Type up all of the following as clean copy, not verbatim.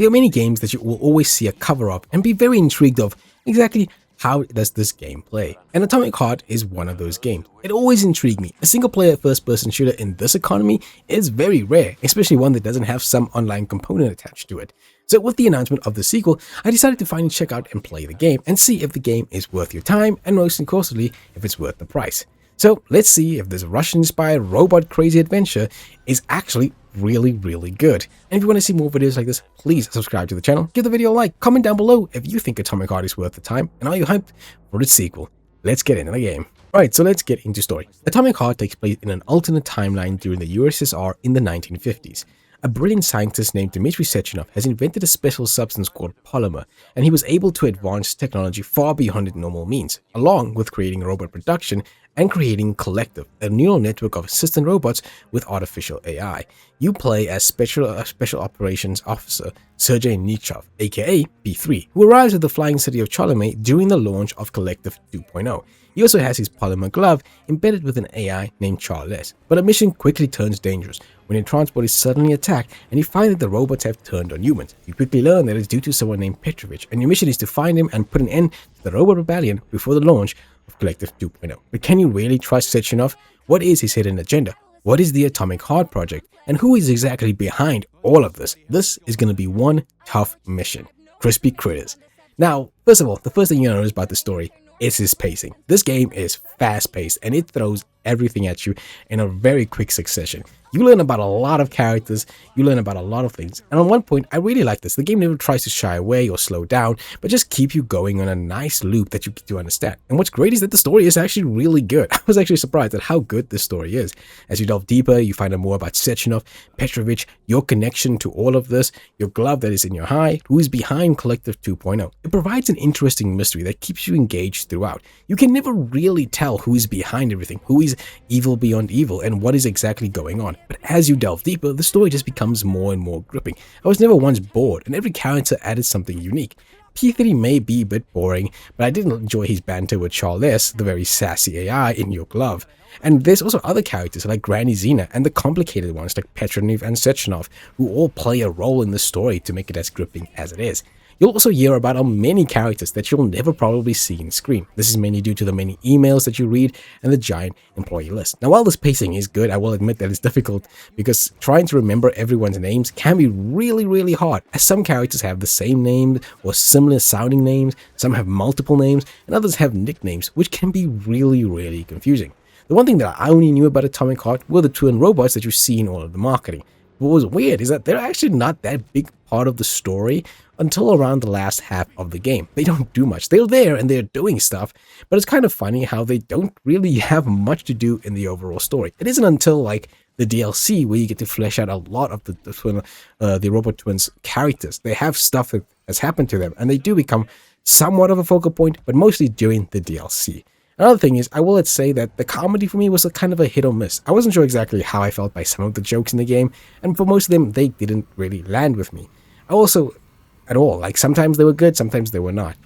There are many games that you will always see a cover of and be very intrigued of exactly how does this game play? And Atomic Heart is one of those games. It always intrigued me. A single-player first-person shooter in this economy is very rare, especially one that doesn't have some online component attached to it. So with the announcement of the sequel, I decided to finally check out and play the game and see if the game is worth your time and most importantly, if it's worth the price. So let's see if this Russian-inspired robot crazy adventure is actually really good. And if you want to see more videos like this, please subscribe to the channel, give the video a like, comment down below if you think Atomic Heart is worth the time, and are you hyped for its sequel? Let's get into the game. Alright, so let's get into story. Atomic Heart takes place in an alternate timeline during the USSR in the 1950s. A brilliant scientist named Dmitry Sechenov has invented a special substance called polymer, and he was able to advance technology far beyond its normal means, along with creating robot production and creating Collective, a neural network of assistant robots with artificial AI. You play as Special Operations Officer Sergei Nichov, aka P3, who arrives at the flying city of Cholome during the launch of Collective 2.0. He also has his polymer glove embedded with an AI named Charles, but a mission quickly turns dangerous when a transport is suddenly attacked and you find that the robots have turned on humans. You quickly learn that it's due to someone named Petrovich, and your mission is to find him and put an end to the robot rebellion before the launch of Collective 2.0. But can you really trust Sechenov? What is his hidden agenda? What is the Atomic Heart project? And who is exactly behind all of this? This is going to be one tough mission. Crispy Critters. Now, first of all, the first thing you notice about the story is his pacing. This game is fast-paced and it throws everything at you in a very quick succession. You learn about a lot of characters, you learn about a lot of things, and on one point, I really like this. The game never tries to shy away or slow down, but just keep you going on a nice loop that you get to understand. And what's great is that the story is actually really good. I was actually surprised at how good this story is. As you delve deeper, you find out more about Sechenov, Petrovich, your connection to all of this, your glove that is in your eye, who is behind Collective 2.0. It provides an interesting mystery that keeps you engaged throughout. You can never really tell who is behind everything, who is evil beyond evil, and what is exactly going on. But as you delve deeper, the story just becomes more and more gripping. I was never once bored, and every character added something unique. P3 may be a bit boring, but I didn't enjoy his banter with Charles, the very sassy AI in your glove. And there's also other characters like Granny Xena and the complicated ones like Petrovich and Sechenov, who all play a role in the story to make it as gripping as it is. You'll also hear about many characters that you'll never probably see in screen. This is mainly due to the many emails that you read and the giant employee list. Now, while this pacing is good, I will admit that it's difficult because trying to remember everyone's names can be really hard, as some characters have the same name or similar sounding names, some have multiple names, and others have nicknames, which can be really confusing. The one thing that I only knew about Atomic Heart were the twin robots that you see in all of the marketing. What was weird is that they're actually not that big part of the story until around the last half of the game. They don't do much. They're there and they're doing stuff, but it's kind of funny how they don't really have much to do in the overall story. It isn't until like the DLC where you get to flesh out a lot of the Robot Twins characters. They have stuff that has happened to them and they do become somewhat of a focal point, but mostly during the DLC. Another thing is, I will say that the comedy for me was a kind of a hit or miss. I wasn't sure exactly how I felt by some of the jokes in the game, and for most of them, they didn't really land with me. At all, like sometimes they were good, sometimes they were not.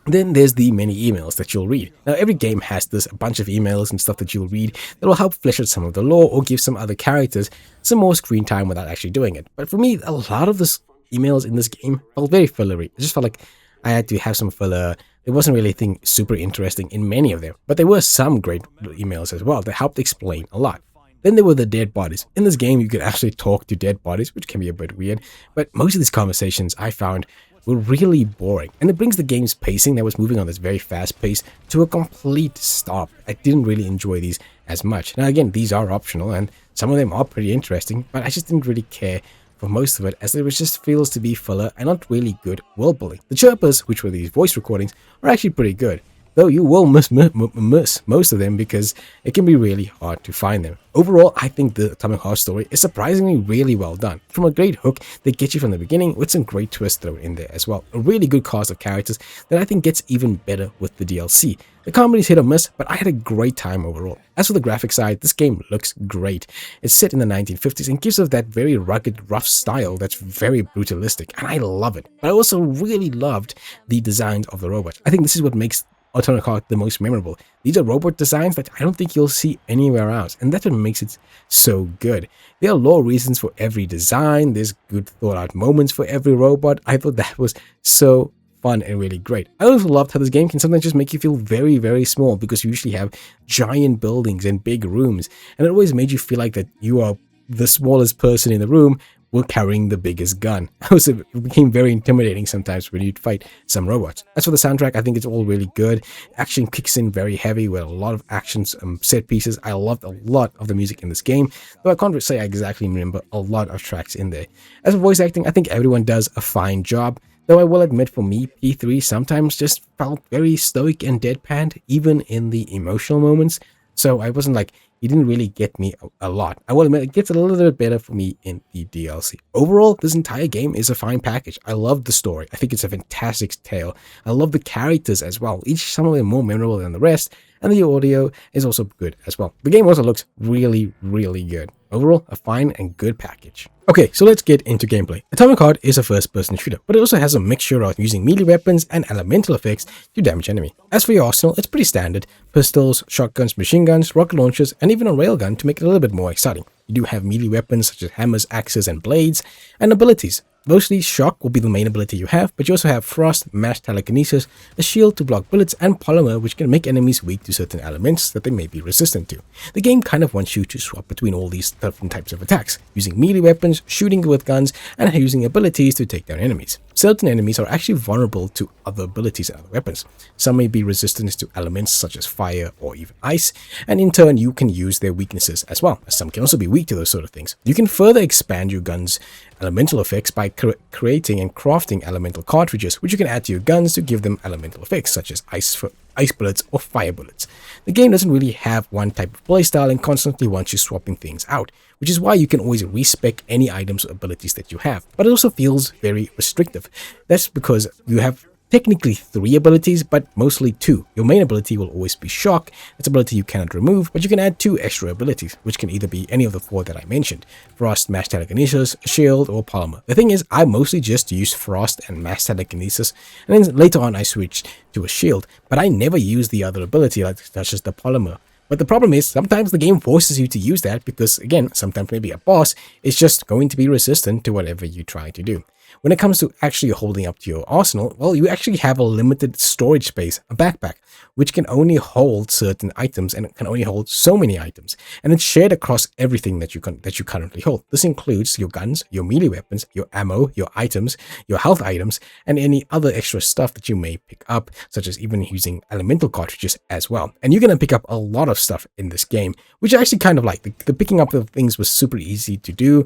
Then there's the many emails that you'll read. Now, every game has a bunch of emails and stuff that you'll read that will help flesh out some of the lore or give some other characters some more screen time without actually doing it. But for me, a lot of the emails in this game felt very fillery. I just felt like I had to have some filler. There wasn't really anything super interesting in many of them, but there were some great emails as well that helped explain a lot. Then there were the dead bodies. In this game, you could actually talk to dead bodies, which can be a bit weird, but most of these conversations I found were really boring, and it brings the game's pacing that was moving on this very fast pace to a complete stop. I didn't really enjoy these as much. Now again, these are optional, and some of them are pretty interesting, but I just didn't really care for most of it, as it just feels to be filler and not really good world building. The chirpers, which were these voice recordings, are actually pretty good, though you will miss most of them because it can be really hard to find them. Overall, I think the Atomic Heart story is surprisingly really well done. From a great hook that gets you from the beginning with some great twists thrown in there as well. A really good cast of characters that I think gets even better with the DLC. The comedy's hit or miss, but I had a great time overall. As for the graphic side, this game looks great. It's set in the 1950s and gives off that very rugged, rough style that's very brutalistic, and I love it. But I also really loved the designs of the robots. I think this is what makes Atomic Heart the most memorable. These are robot designs that I don't think you'll see anywhere else, and that's what makes it so good. There are lore reasons for every design, there's good thought out moments for every robot. I thought that was so fun and really great. I also loved how this game can sometimes just make you feel very, very small because you usually have giant buildings and big rooms, and it always made you feel like that you are the smallest person in the room while carrying the biggest gun. It became very intimidating sometimes when you'd fight some robots. As for the soundtrack, I think it's all really good. Action kicks in very heavy with a lot of actions set pieces. I loved a lot of the music in this game, though I can't say I exactly remember a lot of tracks in there. As for voice acting, I think everyone does a fine job, though I will admit for me, P3 sometimes just felt very stoic and deadpanned, even in the emotional moments. So I wasn't like, he didn't really get me a lot. I will admit it gets a little bit better for me in the DLC. Overall, this entire game is a fine package. I love the story. I think it's a fantastic tale. I love the characters as well. Each some of them more memorable than the rest, and the audio is also good as well. The game also looks really, really good. Overall, a fine and good package. Okay, so let's get into gameplay. Atomic Heart is a first-person shooter, but it also has a mixture of using melee weapons and elemental effects to damage enemy. As for your arsenal, it's pretty standard. Pistols, shotguns, machine guns, rocket launchers, and even a railgun to make it a little bit more exciting. You do have melee weapons such as hammers, axes, and blades, and abilities. Mostly Shock will be the main ability you have, but you also have Frost, Mass Telekinesis, a shield to block bullets, and Polymer, which can make enemies weak to certain elements that they may be resistant to. The game kind of wants you to swap between all these different types of attacks, using melee weapons, shooting with guns, and using abilities to take down enemies. Certain enemies are actually vulnerable to other abilities and other weapons. Some may be resistant to elements such as fire or even ice, and in turn you can use their weaknesses as well, as some can also be weak to those sort of things. You can further expand your gun's elemental effects by creating and crafting elemental cartridges, which you can add to your guns to give them elemental effects such as ice bullets or fire bullets. The game doesn't really have one type of playstyle and constantly wants you swapping things out, which is why you can always respec any items or abilities that you have, but it also feels very restrictive. That's because you have technically 3 abilities, but mostly 2. Your main ability will always be Shock. That's an ability you cannot remove, but you can add 2 extra abilities, which can either be any of the 4 that I mentioned: Frost, Mass Telekinesis, Shield, or Polymer. The thing is, I mostly just use Frost and Mass Telekinesis, and then later on I switched to a Shield, but I never use the other ability, such as the Polymer. But the problem is, sometimes the game forces you to use that because, again, sometimes maybe a boss is just going to be resistant to whatever you try to do. When it comes to actually holding up to your arsenal, well, you actually have a limited storage space, a backpack, which can only hold certain items, and it can only hold so many items, and it's shared across everything that you currently hold. This includes your guns, your melee weapons, your ammo, your items, your health items, and any other extra stuff that you may pick up, such as even using elemental cartridges as well. And you're going to pick up a lot of stuff in this game, which I actually kind of like. The picking up of things was super easy to do,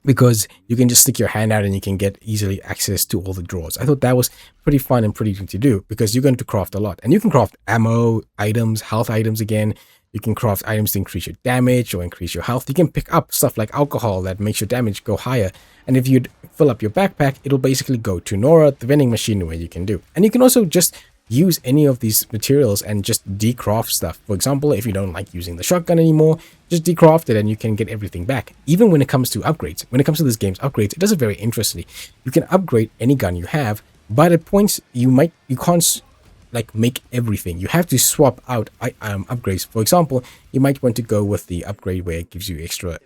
because you can just stick your hand out and you can get easily access to all the drawers. I thought that was pretty fun and pretty easy to do because you're going to craft a lot. And you can craft ammo, items, health items again. You can craft items to increase your damage or increase your health. You can pick up stuff like alcohol that makes your damage go higher. And if you fill up your backpack, it'll basically go to Nora, the vending machine, where you can do. And you can also just use any of these materials and just decraft stuff. For example, if you don't like using the shotgun anymore, just decraft it and you can get everything back. Even when it comes to upgrades, when it comes to this game's upgrades, it does it very interestingly. You can upgrade any gun you have, but at points you can't like make everything. You have to swap out upgrades. For example, you might want to go with the upgrade where it gives you extra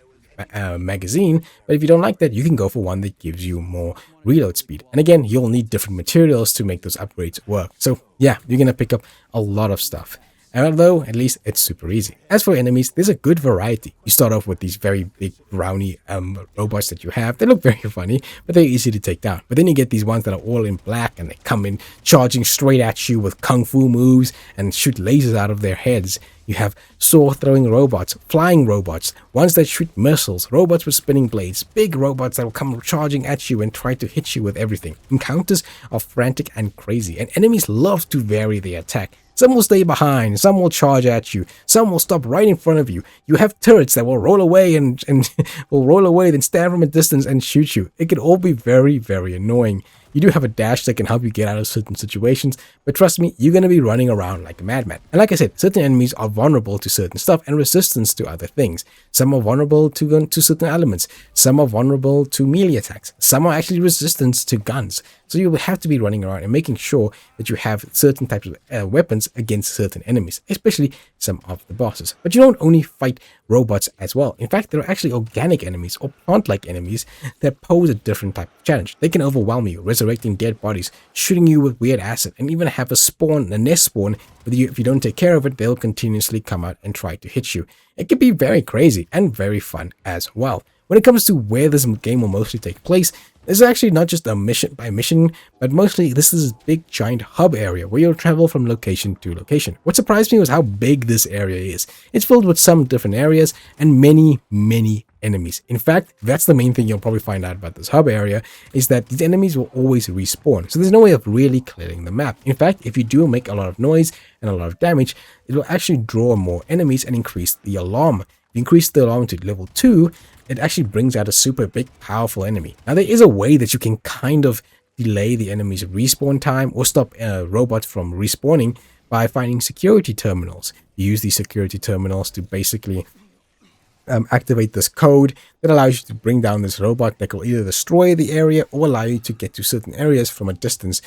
magazine, but if you don't like that, you can go for one that gives you more reload speed. And again, you'll need different materials to make those upgrades work. So yeah, you're gonna pick up a lot of stuff. And although at least it's super easy. As for enemies, there's a good variety. You start off with these very big brownie robots that you have. They look very funny, but they're easy to take down. But then you get these ones that are all in black and they come in charging straight at you with kung fu moves and shoot lasers out of their heads. You have sword-throwing robots, flying robots, ones that shoot missiles, robots with spinning blades, big robots that will come charging at you and try to hit you with everything. Encounters are frantic and crazy, and enemies love to vary their attack. Some will stay behind, some will charge at you, some will stop right in front of you. You have turrets that will roll away and will roll away, then stand from a distance and shoot you. It can all be very, very annoying. You do have a dash that can help you get out of certain situations, but trust me, you're going to be running around like a madman. And like I said, certain enemies are vulnerable to certain stuff and resistance to other things. Some are vulnerable to certain elements. Some are vulnerable to melee attacks. Some are actually resistant to guns. So you will have to be running around and making sure that you have certain types of weapons against certain enemies, especially some of the bosses. But you don't only fight robots as well. In fact, there are actually organic enemies or plant-like enemies that pose a different type of challenge. They can overwhelm you, resurrecting dead bodies, shooting you with weird acid, and even have a nest spawn. But if you don't take care of it, they'll continuously come out and try to hit you. It can be very crazy and very fun as well. When it comes to where this game will mostly take place, this is actually not just a mission by mission, but mostly this is a big giant hub area where you'll travel from location to location. What surprised me was how big this area is. It's filled with some different areas and many enemies. In fact, that's the main thing you'll probably find out about this hub area, is that these enemies will always respawn. So there's no way of really clearing the map. In fact, if you do make a lot of noise and a lot of damage, it will actually draw more enemies and increase the alarm. If you increase the alarm to level 2, it actually brings out a super big, powerful enemy. Now, there is a way that you can kind of delay the enemy's respawn time or stop robots from respawning by finding security terminals. You use these security terminals to basically activate this code that allows you to bring down this robot that will either destroy the area or allow you to get to certain areas from a distance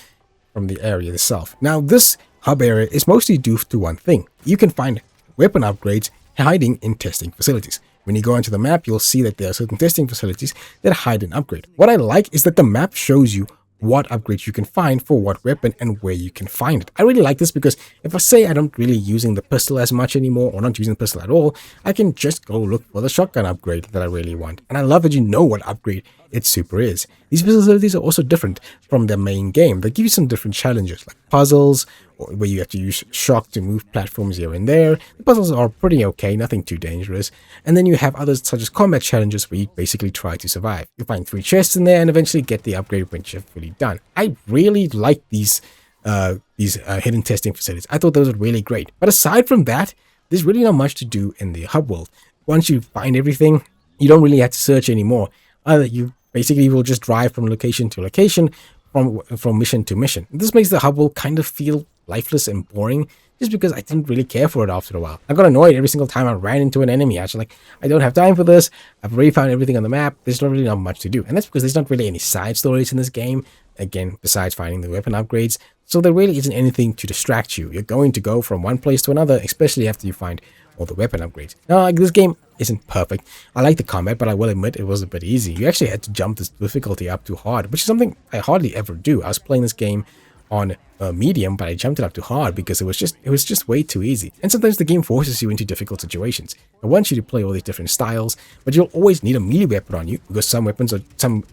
from the area itself. Now, this hub area is mostly due to one thing. You can find weapon upgrades hiding in testing facilities. When you go onto the map, you'll see that there are certain testing facilities that hide an upgrade. What I like is that the map shows you what upgrades you can find for what weapon and where you can find it. I really like this because if I say I don't really using the pistol as much anymore or not using the pistol at all, I can just go look for the shotgun upgrade that I really want. And I love that you know what upgrade it super is. These facilities are also different from the main game. They give you some different challenges like puzzles, or where you have to use shock to move platforms here and there. The puzzles are pretty okay, nothing too dangerous. And then you have others such as combat challenges where you basically try to survive. You find 3 chests in there and eventually get the upgrade when you're fully done. I really like these hidden testing facilities. I thought those were really great. But aside from that, there's really not much to do in the hub world. Once you find everything, you don't really have to search anymore. You basically will just drive from location to location, from mission to mission. This makes the hub world kind of feel lifeless and boring, just because I didn't really care for it after a while. I got annoyed every single time I ran into an enemy. I was like, I don't have time for this. I've already found everything on the map. There's not really not much to do. And that's because there's not really any side stories in this game, again, besides finding the weapon upgrades. So there really isn't anything to distract you. You're going to go from one place to another, especially after you find all the weapon upgrades. Now, like, this game isn't perfect. I like the combat, but I will admit it was a bit easy. You actually had to jump this difficulty up to hard, which is something I hardly ever do. I was playing this game on medium, but I jumped it up to hard because it was just way too easy. And sometimes the game forces you into difficult situations. It wants you to play all these different styles, but you'll always need a melee weapon on you because some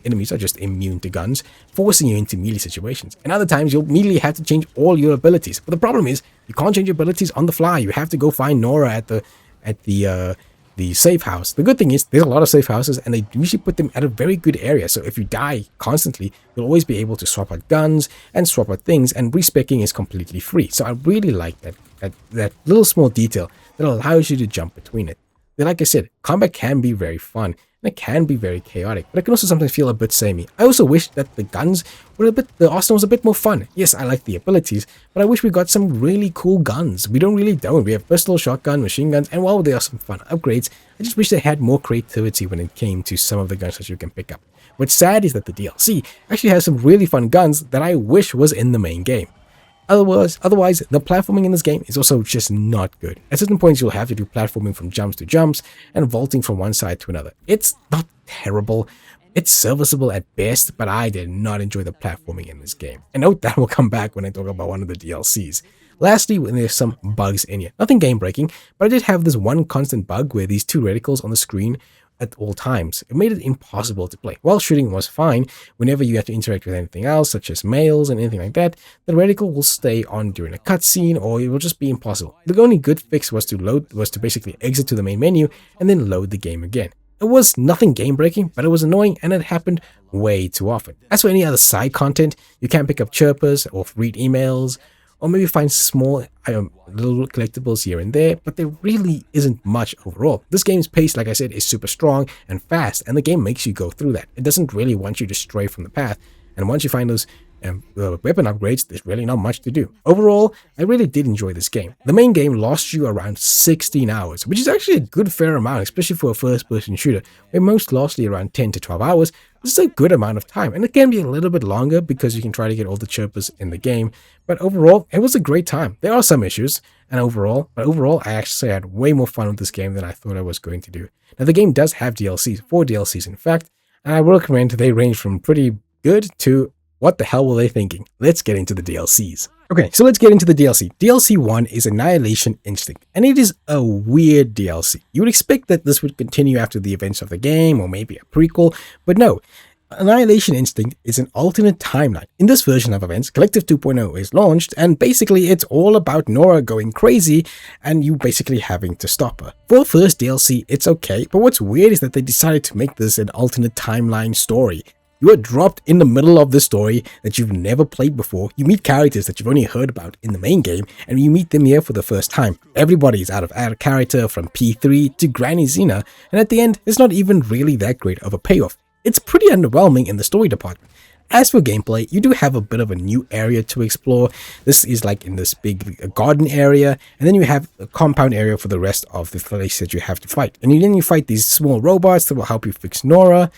enemies are just immune to guns, forcing you into melee situations. And other times you'll immediately have to change all your abilities. But the problem is you can't change your abilities on the fly. You have to go find Nora at the safe house. The good thing is there's a lot of safe houses and they usually put them at a very good area. So if you die constantly, you'll always be able to swap out guns and swap out things, and respecking is completely free. So I really like that little small detail that allows you to jump between it. But like I said, combat can be very fun and it can be very chaotic, but it can also sometimes feel a bit samey. I also wish that the guns were the arsenal was a bit more fun. Yes, I like the abilities, but I wish we got some really cool guns. We don't. We have pistol, shotgun, machine guns, and while there are some fun upgrades, I just wish they had more creativity when it came to some of the guns that you can pick up. What's sad is that the DLC actually has some really fun guns that I wish was in the main game. Otherwise, the platforming in this game is also just not good. At certain points, you'll have to do platforming from jumps to jumps and vaulting from one side to another. It's not terrible. It's serviceable at best, but I did not enjoy the platforming in this game. And note that will come back when I talk about one of the DLCs. Lastly, when there's some bugs in here. Nothing game breaking, but I did have this one constant bug where these 2 reticles on the screen at all times. It made it impossible to play. While shooting was fine, whenever you have to interact with anything else, such as mails and anything like that, the reticle will stay on during a cutscene, or it will just be impossible. The only good fix was to basically exit to the main menu and then load the game again. It was nothing game breaking, but it was annoying and it happened way too often. As for any other side content, you can pick up chirpers or read emails, or maybe find small little collectibles here and there, but there really isn't much overall. This game's pace, like I said, is super strong and fast, and the game makes you go through that. It doesn't really want you to stray from the path, and once you find those and weapon upgrades, there's really not much to do. Overall, I really did enjoy this game. The main game lost you around 16 hours, which is actually a good fair amount, especially for a first-person shooter, where most lost you around 10 to 12 hours. This is a good amount of time, and it can be a little bit longer because you can try to get all the chirpers in the game, but overall, it was a great time. There are some issues, but overall, I actually had way more fun with this game than I thought I was going to do. Now, the game does have DLCs, 4 DLCs in fact, and I will recommend they range from pretty good to what the hell were they thinking? Let's get into the DLCs. Okay, so let's get into the DLC. DLC 1 is Annihilation Instinct, and it is a weird DLC. You would expect that this would continue after the events of the game, or maybe a prequel, but no. Annihilation Instinct is an alternate timeline. In this version of events, Collective 2.0 is launched, and basically it's all about Nora going crazy and you basically having to stop her. For first DLC, it's okay, but what's weird is that they decided to make this an alternate timeline story. You are dropped in the middle of this story that you've never played before. You meet characters that you've only heard about in the main game, and you meet them here for the first time. Everybody is out of character, from P3 to Granny Xena, and at the end, it's not even really that great of a payoff. It's pretty underwhelming in the story department. As for gameplay, you do have a bit of a new area to explore. This is like in this big garden area, and then you have a compound area for the rest of the place that you have to fight. And then you fight these small robots that will help you fix Nora.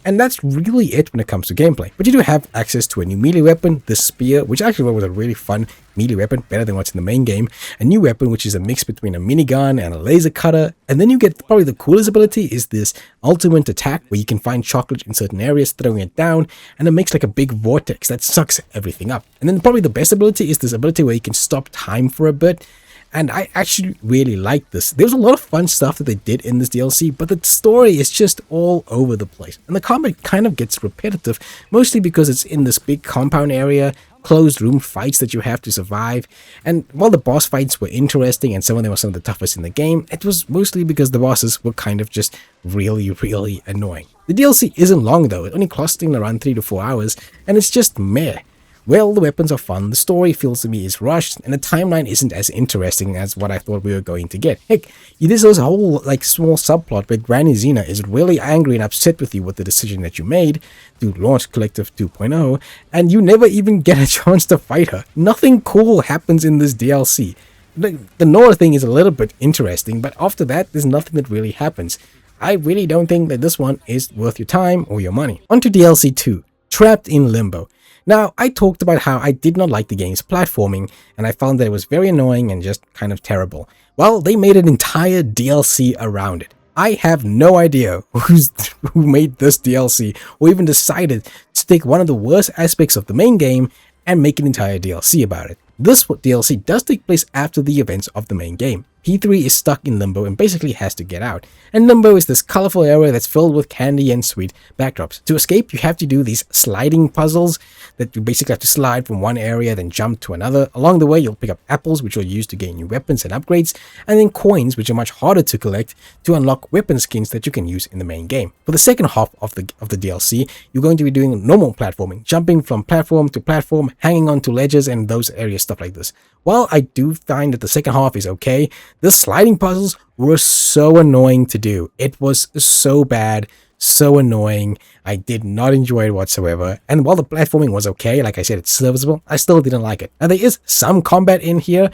And that's really it when it comes to gameplay. But you do have access to a new melee weapon, the Spear, which actually was a really fun melee weapon, better than what's in the main game. A new weapon, which is a mix between a minigun and a laser cutter. And then you get probably the coolest ability is this ultimate attack, where you can find chocolate in certain areas, throwing it down, and it makes like a big vortex that sucks everything up. And then probably the best ability is this ability where you can stop time for a bit. And I actually really liked this. There was a lot of fun stuff that they did in this DLC, but the story is just all over the place. And the combat kind of gets repetitive, mostly because it's in this big compound area, closed room fights that you have to survive. And while the boss fights were interesting and some of them were some of the toughest in the game, it was mostly because the bosses were kind of just really, really annoying. The DLC isn't long though, it only costing around 3 to 4 hours, and it's just meh. Well, the weapons are fun, the story feels to me is rushed, and the timeline isn't as interesting as what I thought we were going to get. Heck, there's a whole small subplot where Granny Xena is really angry and upset with you with the decision that you made to launch Collective 2.0, and you never even get a chance to fight her. Nothing cool happens in this DLC. The Nora thing is a little bit interesting, but after that, there's nothing that really happens. I really don't think that this one is worth your time or your money. On to DLC 2, Trapped in Limbo. Now, I talked about how I did not like the game's platforming, and I found that it was very annoying and just kind of terrible. Well, they made an entire DLC around it. I have no idea who made this DLC, or even decided to take one of the worst aspects of the main game and make an entire DLC about it. This DLC does take place after the events of the main game. P3 is stuck in Limbo and basically has to get out. And Limbo is this colorful area that's filled with candy and sweet backdrops. To escape, you have to do these sliding puzzles that you basically have to slide from one area, then jump to another. Along the way, you'll pick up apples, which you'll use to gain new weapons and upgrades, and then coins, which are much harder to collect to unlock weapon skins that you can use in the main game. For the second half of the DLC, you're going to be doing normal platforming, jumping from platform to platform, hanging onto ledges and those areas, stuff like this. While I do find that the second half is okay, the sliding puzzles were so annoying to do. It was so bad, so annoying. I did not enjoy it whatsoever. And while the platforming was okay, like I said, it's serviceable, I still didn't like it. Now, there is some combat in here,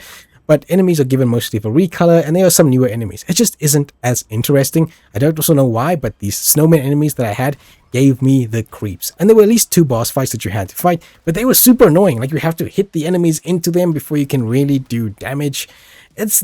but enemies are given mostly for recolor, and there are some newer enemies. It just isn't as interesting. I don't also know why, but these snowman enemies that I had gave me the creeps. And there were at least 2 boss fights that you had to fight, but they were super annoying. Like, you have to hit the enemies into them before you can really do damage. This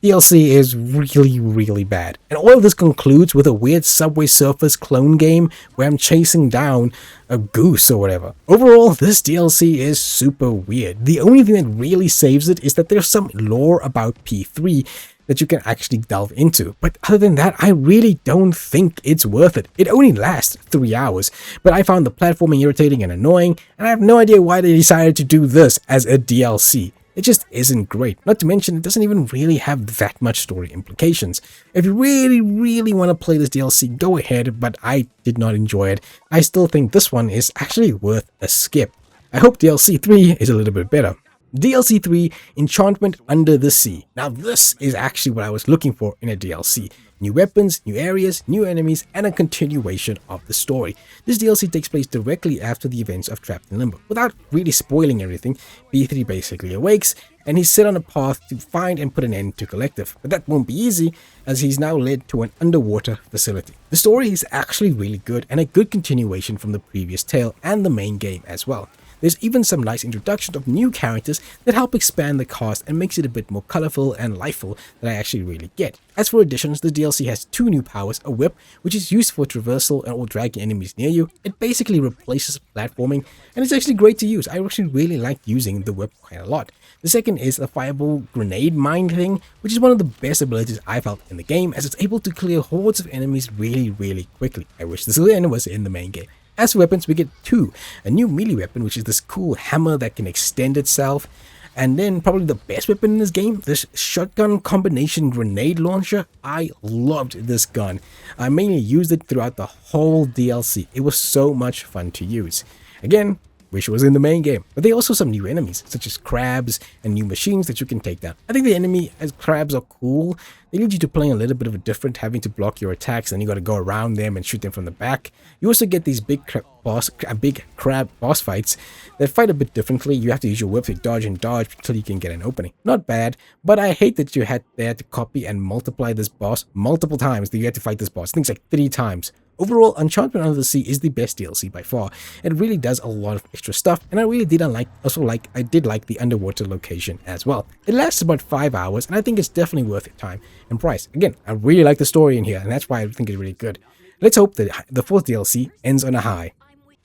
DLC is really, really bad. And all of this concludes with a weird Subway Surfers clone game where I'm chasing down a goose or whatever. Overall, this DLC is super weird. The only thing that really saves it is that there's some lore about P3 that you can actually delve into. But other than that, I really don't think it's worth it. It only lasts 3 hours, but I found the platforming irritating and annoying, and I have no idea why they decided to do this as a DLC. It just isn't great. Not to mention, it doesn't even really have that much story implications. If you really, really want to play this DLC, go ahead, but I did not enjoy it. I still think this one is actually worth a skip. I hope DLC 3 is a little bit better. DLC 3, Enchantment Under the Sea. Now this is actually what I was looking for in a DLC. New weapons, new areas, new enemies, and a continuation of the story. This DLC takes place directly after the events of Trapped in Limbo. Without really spoiling everything, B3 basically awakes, and he's set on a path to find and put an end to Collective. But that won't be easy, as he's now led to an underwater facility. The story is actually really good, and a good continuation from the previous tale and the main game as well. There's even some nice introduction of new characters that help expand the cast and makes it a bit more colorful and lifeful that I actually really get. As for additions, the DLC has 2 new powers, a whip, which is used for traversal and or dragging enemies near you. It basically replaces platforming, and it's actually great to use. I actually really like using the whip quite a lot. The second is the fireball grenade mine thing, which is one of the best abilities I felt in the game, as it's able to clear hordes of enemies really quickly. I wish this was in the main game. As for weapons, we get 2. A new melee weapon, which is this cool hammer that can extend itself. And then probably the best weapon in this game, this shotgun combination grenade launcher. I loved this gun. I mainly used it throughout the whole DLC. It was so much fun to use. Again, wish it was in the main game. But there are also some new enemies, such as crabs and new machines that you can take down. I think the enemy as crabs are cool. They lead you to playing a little bit of a different, having to block your attacks, and you got to go around them and shoot them from the back. You also get these big crab boss fights that fight a bit differently. You have to use your whip to dodge and dodge until you can get an opening. Not bad, but I hate that you had to copy and multiply this boss multiple times. That you had to fight this boss, things like 3 times. Overall, Enchantment Under the Sea is the best DLC by far. It really does a lot of extra stuff, and I really did like the underwater location as well. It lasts about 5 hours, and I think it's definitely worth your time and price. Again, I really like the story in here, and that's why I think it's really good. Let's hope that the 4th DLC ends on a high.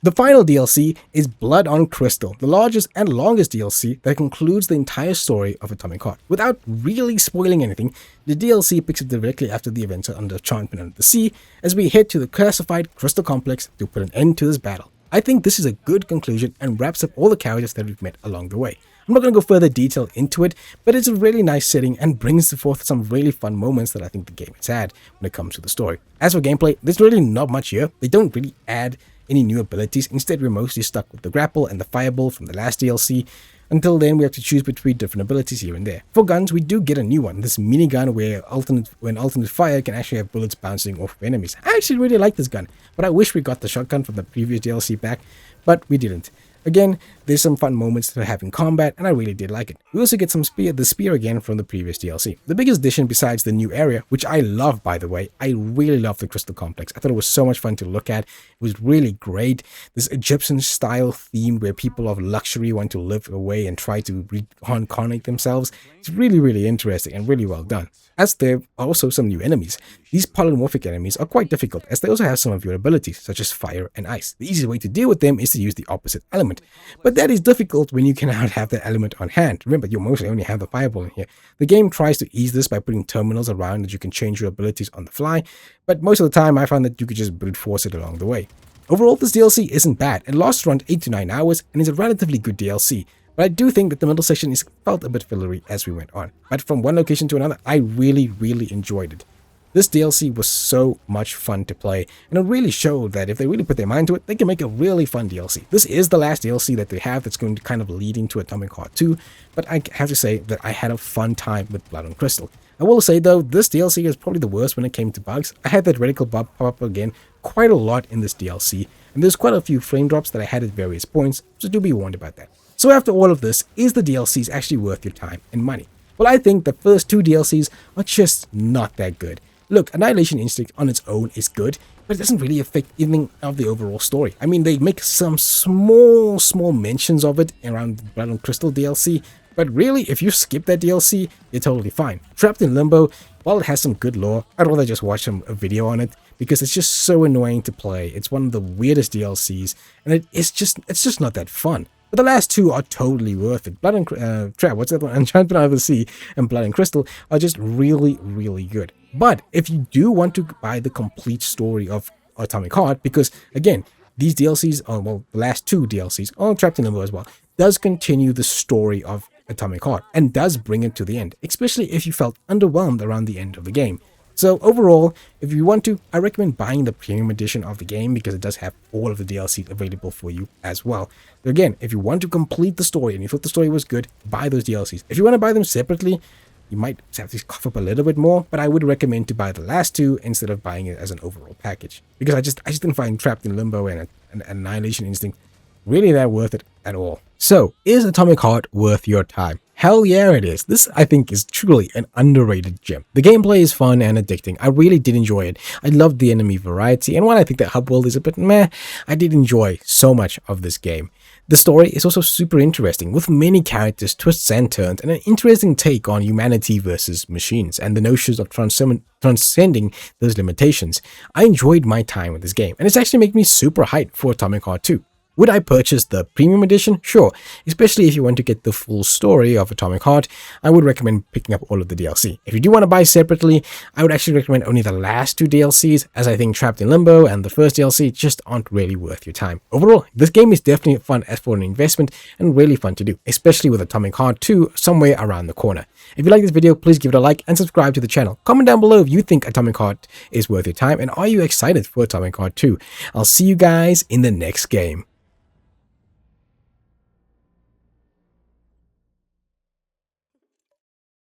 The final DLC is Blood on Crystal, the largest and longest DLC that concludes the entire story of Atomic Heart. Without really spoiling anything, the DLC picks up directly after the events under Enchantment Under the Sea, as we head to the classified Crystal Complex to put an end to this battle. I think this is a good conclusion and wraps up all the characters that we've met along the way. I'm not going to go further detail into it, but it's a really nice setting and brings forth some really fun moments that I think the game has had when it comes to the story. As for gameplay, there's really not much here. They don't really add any new abilities. Instead, we're mostly stuck with the grapple and the fireball from the last DLC. Until then, we have to choose between different abilities here and there. For guns, we do get a new one, this minigun where alternate fire can actually have bullets bouncing off of enemies. I actually really like this gun, but I wish we got the shotgun from the previous DLC back, but we didn't. Again, there's some fun moments to have in combat, and I really did like it. We also get the spear again from the previous DLC. The biggest addition besides the new area, which I love by the way, I really love the Crystal Complex. I thought it was so much fun to look at. It was really great. This Egyptian style theme where people of luxury want to live away and try to reincarnate themselves. It's really interesting and really well done. As there are also some new enemies. These polymorphic enemies are quite difficult, as they also have some of your abilities, such as fire and ice. The easiest way to deal with them is to use the opposite element, but that is difficult when you cannot have that element on hand. Remember, you mostly only have the fireball in here. The game tries to ease this by putting terminals around that you can change your abilities on the fly, but most of the time I found that you could just brute force it along the way. Overall, this DLC isn't bad. It lasts around 8 to 9 hours and is a relatively good DLC. But I do think that the middle section felt a bit fillery as we went on. But from one location to another, I really enjoyed it. This DLC was so much fun to play, and it really showed that if they really put their mind to it, they can make a really fun DLC. This is the last DLC that they have that's going to kind of lead into Atomic Heart 2, but I have to say that I had a fun time with Blood on Crystal. I will say though, this DLC is probably the worst when it came to bugs. I had that reticle bug pop up again quite a lot in this DLC, and there's quite a few frame drops that I had at various points, so do be warned about that. So after all of this, is the DLCs actually worth your time and money? Well, I think the first 2 DLCs are just not that good. Look, Annihilation Instinct on its own is good, but it doesn't really affect anything of the overall story. I mean, they make some small mentions of it around the Blood on Crystal DLC, but really, if you skip that DLC, you're totally fine. Trapped in Limbo, while it has some good lore, I'd rather just watch a video on it, because it's just so annoying to play. It's one of the weirdest DLCs, and it's just not that fun. But the last 2 are totally worth it. Blood and Enchantment Under the Sea and Blood and Crystal are just really good. But if you do want to buy the complete story of Atomic Heart, because again, these DLCs, the last 2 DLCs, Trapped in Limbo as well, does continue the story of Atomic Heart and does bring it to the end, especially if you felt underwhelmed around the end of the game. So overall, if you want to, I recommend buying the premium edition of the game because it does have all of the DLCs available for you as well. So again, if you want to complete the story and you thought the story was good, buy those DLCs. If you want to buy them separately, you might have to cough up a little bit more, but I would recommend to buy the last two instead of buying it as an overall package. Because I just didn't find Trapped in Limbo and Annihilation Instinct really that worth it at all. So, is Atomic Heart worth your time? Hell yeah it is. This, I think, is truly an underrated gem. The gameplay is fun and addicting. I really did enjoy it. I loved the enemy variety, and while I think that hub world is a bit meh, I did enjoy so much of this game. The story is also super interesting, with many characters, twists and turns, and an interesting take on humanity versus machines, and the notions of transcending those limitations. I enjoyed my time with this game, and it's actually making me super hyped for Atomic Heart 2. Would I purchase the premium edition? Sure, especially if you want to get the full story of Atomic Heart. I would recommend picking up all of the DLC. If you do want to buy separately, I would actually recommend only the last two DLCs, as I think Trapped in Limbo and the first DLC just aren't really worth your time. Overall, this game is definitely fun as for an investment and really fun to do, especially with Atomic Heart 2 somewhere around the corner. If you like this video, please give it a like and subscribe to the channel. Comment down below if you think Atomic Heart is worth your time and are you excited for Atomic Heart 2. I'll see you guys in the next game.